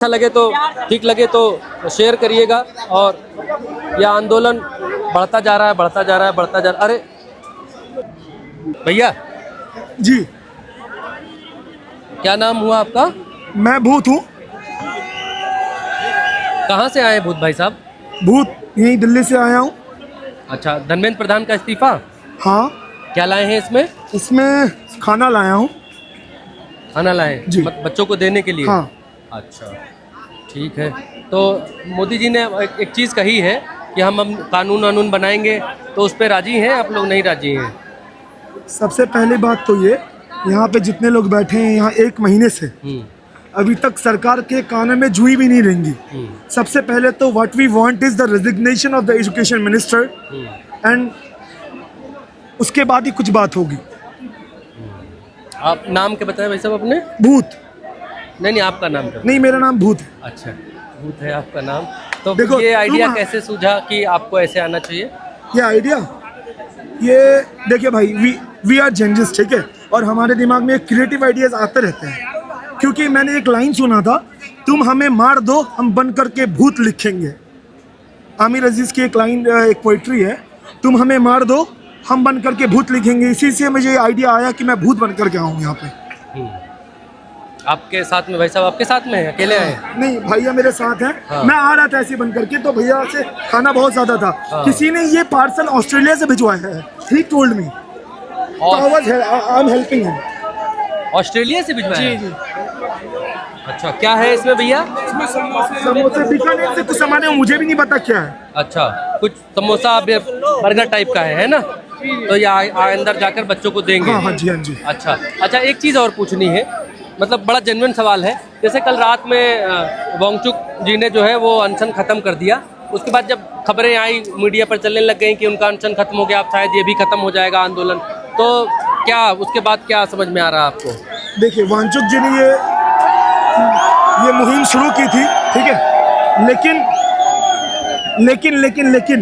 अच्छा लगे तो ठीक लगे तो शेयर करिएगा। और यह आंदोलन बढ़ता जा रहा है, बढ़ता जा रहा है, बढ़ता जा रहा है। अरे भैया जी, क्या नाम हुआ आपका? मैं भूत हूँ। कहाँ से आए भूत भाई साहब? भूत यहीं दिल्ली से आया हूँ। अच्छा, धर्मेंद्र प्रधान का इस्तीफा हाँ, क्या लाए हैं इसमें? इसमें खाना लाया हूँ। खाना लाए हैं? जी। बच्चों को देने के लिए? हाँ। अच्छा, ठीक है। तो मोदी जी ने एक चीज़ कही है कि हम कानून बनाएंगे, तो उस पर राजी हैं आप लोग? नहीं राजी हैं? सबसे पहली बात तो ये, यहाँ पे जितने लोग बैठे हैं यहाँ 1 महीने से अभी तक सरकार के कानों में जुई भी नहीं रहेंगी। सबसे पहले तो what we want is the resignation of the education minister and उसके बाद ही कुछ बात होगी। आप नाम क्या बताए भाई साहब अपने? भूत। नहीं, आपका नाम क्या? नहीं, मेरा नाम भूत है। अच्छा, भूत है आपका नाम। तो देखो, ये आइडिया कैसे सूझा कि आपको ऐसे आना चाहिए? ये आइडिया, ये देखिए भाई, वी आर जेंजिस, ठीक है, और हमारे दिमाग में क्रिएटिव आइडियाज आते रहते हैं। क्योंकि मैंने एक लाइन सुना था, तुम हमें मार दो हम बन करके भूत लिखेंगे। आमिर अजीज की एक लाइन, एक पोइट्री है, तुम हमें मार दो हम बन करके भूत लिखेंगे। इसी से मुझे आइडिया आया कि मैं भूत बन करके आऊँ यहाँ पे। आपके साथ में भाई साहब? आपके साथ में है, अकेले आए? नहीं, भैया मेरे साथ हैं। हाँ। मैं आ रहा था ऐसे बन करके, तो भैया से खाना बहुत ज्यादा था। हाँ। किसी ने ये पार्सल ऑस्ट्रेलिया से भिजवाया है, ही टोल्ड मी, तो I am helping him. Australia से भिजवाया? जी जी। अच्छा, क्या है इसमें भैया? समोसे बीकानेर से कुछ सामान है, मुझे भी नहीं पता क्या है। अच्छा, कुछ समोसा बर्गर टाइप का है ना? तो ये अंदर जाकर बच्चों को देंगे? हाँ हाँ जी, हाँ जी। अच्छा, एक चीज़ और पूछनी है, मतलब बड़ा जेन्युइन सवाल है। जैसे कल रात में वांगचुक जी ने जो है वो अनशन ख़त्म कर दिया। उसके बाद जब खबरें आई मीडिया पर चलने लग गई कि उनका अनशन खत्म हो गया, अब शायद ये भी खत्म हो जाएगा आंदोलन, तो क्या उसके बाद क्या समझ में आ रहा है आपको? देखिए, वांगचुक जी ने ये मुहिम शुरू की थी, ठीक है, लेकिन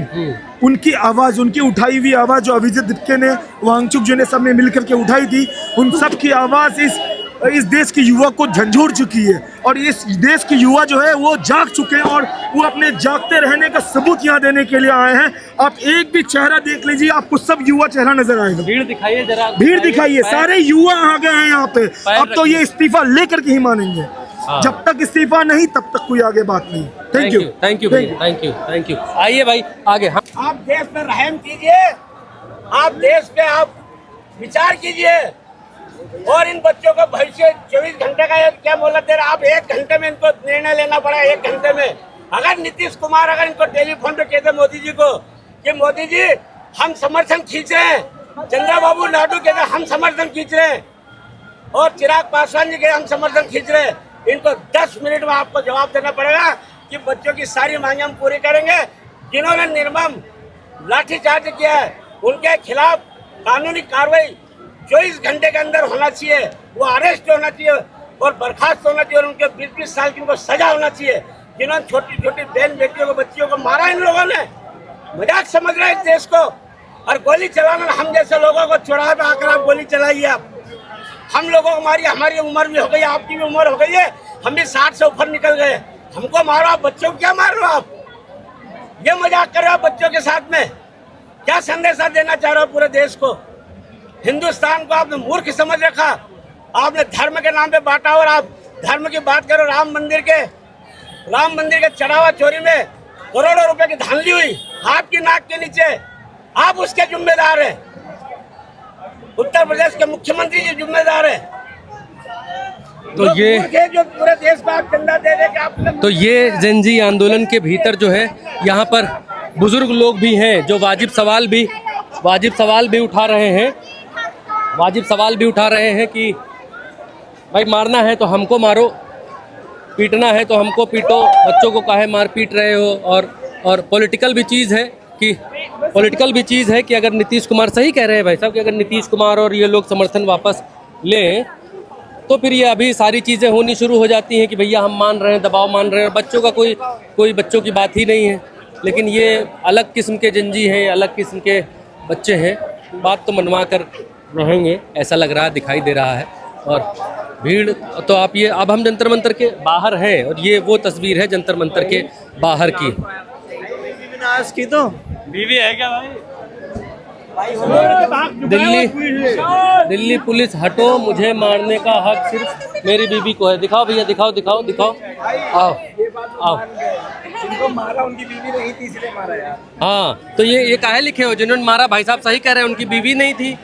उनकी आवाज़, उनकी उठाई हुई आवाज़ जो अभिजीत दिप्के ने, वांगचुक जी ने, सबने मिलकर के उठाई थी, उन सब की आवाज़ इस देश के युवा को झंझोड़ चुकी है। और इस देश के युवा जो है वो जाग चुके हैं, और वो अपने जागते रहने का सबूत यहाँ देने के लिए आए हैं। आप एक भी चेहरा देख लीजिए, आपको सब युवा चेहरा नजर आएगा। भीड़ दिखाइए जरा, भीड़ दिखाइए, सारे युवा आ गए हैं यहाँ पे। अब तो ये इस्तीफा लेकर के ही मानेंगे। हाँ। जब तक इस्तीफा नहीं तब तक कोई आगे बात नहीं। थैंक यू, थैंक यू भैया, थैंक यू। आइए भाई आगे। हम आप देश पे रहम कीजिए, आप देश पे आप विचार कीजिए, और इन बच्चों का भविष्य 24 घंटे का क्या बोला तेरा, आप 1 घंटे में इनको निर्णय लेना पड़ा। 1 घंटे में अगर नीतीश कुमार अगर इनको टेलीफोन पे कहते मोदी जी को कि मोदी जी हम समर्थन खींच रहे हैं, चंद्रबाबू नायडू कहते हम समर्थन खींच रहे हैं, और चिराग पासवान जी कहते हम समर्थन खींच रहे हैं, इनको 10 मिनट में आपको जवाब देना पड़ेगा कि बच्चों की सारी मांगे हम पूरी करेंगे। जिन्होंने निर्मम लाठीचार्ज किया है उनके खिलाफ कानूनी कार्रवाई 24 घंटे के अंदर होना चाहिए, वो अरेस्ट होना चाहिए और बर्खास्त होना चाहिए, और उनके 20-20 साल की उनको सजा होना चाहिए। जिन्होंने छोटी छोटी बहन बेटियों को, बच्चियों को मारा, इन लोगों ने मजाक समझ रहे हैं इस देश को। और गोली चलाना, हम जैसे लोगों को चौराहे पे आकर आप गोली चलाइए। आप हम लोगों को मारिए, हमारी उम्र भी हो गई है, आपकी भी उम्र हो गई है, हम भी 60 से ऊपर निकल गए, हमको मारो। आप बच्चों को क्या मार रहे हो? आप ये मजाक कर रहे हो बच्चों के साथ में? क्या संदेशा देना चाह रहे हो पूरे देश को? हिंदुस्तान को आपने मूर्ख समझ रखा, आपने धर्म के नाम पे बांटा, और आप धर्म की बात करो। राम मंदिर के चढ़ावा चोरी में करोड़ों रुपए की धांधली हुई आपकी नाक के नीचे, आप उसके जिम्मेदार हैं। उत्तर प्रदेश के मुख्यमंत्री जी जिम्मेदार है। तो ये जो पूरे देश को आप चंदा दे दे के आप, तो ये जेनजी आंदोलन के भीतर जो है यहाँ पर बुजुर्ग लोग भी हैं जो वाजिब सवाल भी उठा रहे हैं कि भाई मारना है तो हमको मारो, पीटना है तो हमको पीटो, बच्चों को काहे मार पीट रहे हो। और पॉलिटिकल भी चीज़ है कि अगर नीतीश कुमार, सही कह रहे हैं भाई साहब, कि अगर नीतीश कुमार और ये लोग समर्थन वापस लें तो फिर ये अभी सारी चीज़ें होनी शुरू हो जाती हैं कि भैया हम मान रहे हैं, दबाव मान रहे हैं। बच्चों का कोई बच्चों की बात ही नहीं है। लेकिन ये अलग किस्म के जेनजी हैं, अलग किस्म के बच्चे हैं, बात तो मनवा कर रहेंगे, ऐसा लग रहा है, दिखाई दे रहा है। और भीड़ तो आप ये, अब हम जंतर मंतर के बाहर हैं और ये वो तस्वीर है जंतर मंतर के बाहर की। की तो बीवी है क्या भाई? दिल्ली पुलिस हटो, मुझे मारने का हक सिर्फ मेरी बीवी को है। दिखाओ भैया, दिखाओ दिखाओ दिखाओ, आओ आओ। जिनको मारा उनकी बीवी नहीं थी इसलिए मारा यार। हाँ, तो ये काहे लिखे हो जिन्होंने मारा? भाई साहब सही कह रहे हैं, उनकी बीवी नहीं थी।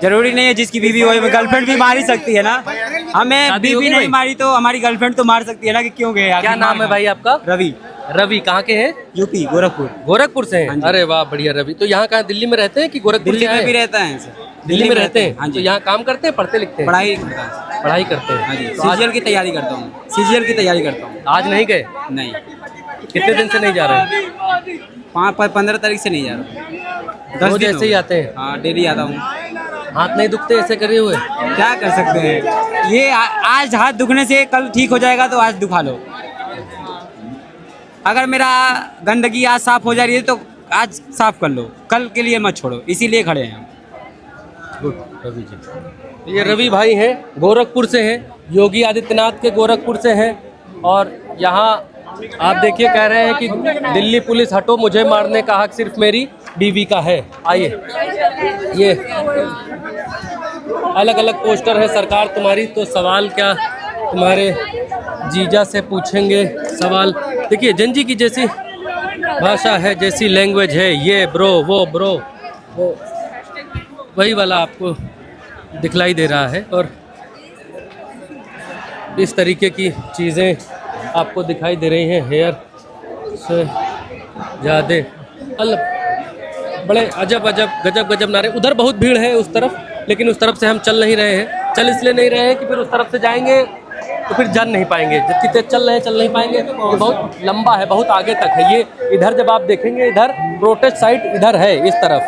जरूरी नहीं है जिसकी बीवी हो गर्लफ्रेंड भी मार ही सकती है ना। हमें शादी बीवी होगी नहीं भाई? मारी तो हमारी गर्लफ्रेंड तो मार सकती है ना, कि क्यों गए? क्या नाम है भाई आपका? रवि। रवि कहाँ के हैं? यूपी गोरखपुर। गोरखपुर से हैं? हाँ जी। अरे वाह, बढ़िया। रवि तो यहाँ कहाँ, दिल्ली में रहते हैं कि गोरखपुर दिल्ली से में आए भी हैं? रहता है सर। दिल्ली में रहते हैं? हाँ तो जी। यहाँ काम करते हैं, पढ़ते लिखते हैं? पढ़ाई करता है। पढ़ाई करते हैं। हाँ जी, तो आज सीजीएल की तैयारी करता हूँ। सीजीएल की तैयारी करता हूँ। आज नहीं गए? नहीं, कितने दिन से नहीं जा रहे? 15 तारीख से नहीं जा रहा। 10 रोज दिन ऐसे ही हो आते हैं? गए। हाँ, डेली आता हूँ। हाथ नहीं दुखते ऐसे करे हुए? क्या कर सकते हैं, ये आज हाथ दुखने से कल ठीक हो जाएगा, तो आज दुखा लो। अगर मेरा गंदगी आज साफ हो जा रही है तो आज साफ कर लो, कल के लिए मत छोड़ो, इसीलिए खड़े हैं हम। गुड, रवि जी। ये रवि भाई हैं, गोरखपुर से हैं, योगी आदित्यनाथ के गोरखपुर से हैं। और यहाँ आप देखिए, कह रहे हैं कि दिल्ली पुलिस हटो, मुझे मारने का हक सिर्फ मेरी बीवी का है। आइए, ये अलग अलग पोस्टर है, सरकार तुम्हारी तो सवाल क्या तुम्हारे जीजा से पूछेंगे सवाल। देखिए, जंजी की जैसी भाषा है, जैसी लैंग्वेज है, ये ब्रो वो ब्रो वो, वही वाला आपको दिखलाई दे रहा है। और इस तरीके की चीज़ें आपको दिखाई दे रही हैं। हेयर से ज़्यादा बड़े अजब अजब गजब गजब नारे। उधर बहुत भीड़ है उस तरफ, लेकिन उस तरफ से हम चल नहीं रहे हैं। चल इसलिए नहीं रहे हैं कि फिर उस तरफ से जाएंगे तो फिर जान नहीं पाएंगे। जितनी तेज चल रहे हैं चल नहीं पाएंगे। ये बहुत लंबा है, बहुत आगे तक है। ये इधर जब आप देखेंगे, इधर प्रोटेस्ट साइट इधर है इस तरफ।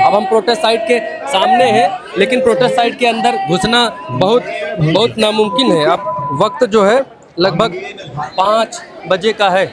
अब हम प्रोटेस्ट साइट के सामने हैं, लेकिन प्रोटेस्ट साइट के अंदर घुसना बहुत नामुमकिन है। अब वक्त जो है लगभग 5 बजे का है।